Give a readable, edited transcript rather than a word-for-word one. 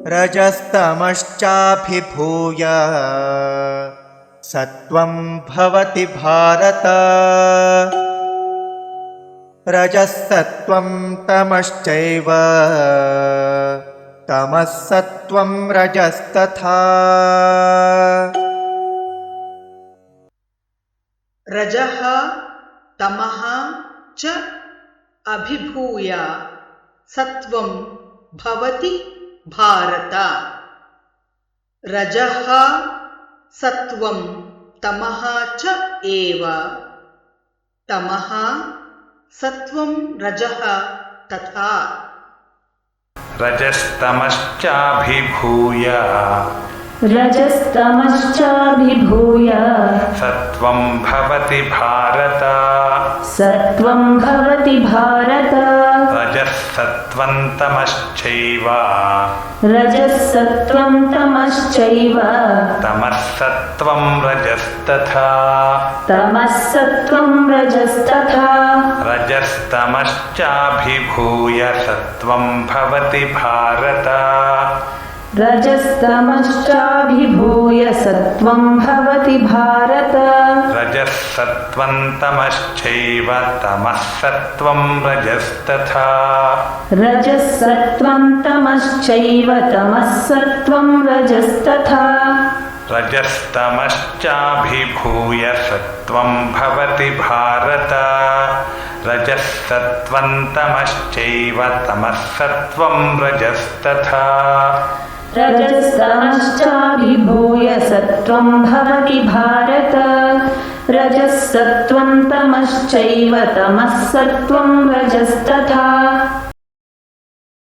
रजस्तमश्चाभिभूय सत्वं भवति भारत। रजःसत्त्वं तमश्चैव तमःसत्त्वं रजस्तथा। रजः तमः च अभिभूय सत्वं भवति भारत। रजः सत्वं तमः च एव तमः सत्वं रजः तथा। रजस्तमश्चाभिभूय सत्वं भवति भारत। सत्वं भवति भारत। रजःसत्त्वं तमश्चैव तमःसत्त्वं रजस्तथा। रजस्तमश्चाभिभूय सत्वं भवति भारत। रजस्तमश्चाभिभूय सत्वं भवति भारत। रजःसत्त्वं तमश्चैव तमःसत्त्वं रजस्तथा। रजःसत्त्वं तमश्चैव तमःसत्त्वं रजस्तथा। रजस्तमश्चाभिभूय सत्वं भवति भारत। रजःसत्त्वं तमश्चैव तमःसत्त्वं रजस्तथा। रजस्तमश्चाभिभूय सत्वं भवति भारत। रजःसत्त्वं तमश्चैव तमःसत्त्वं रजस्तथा।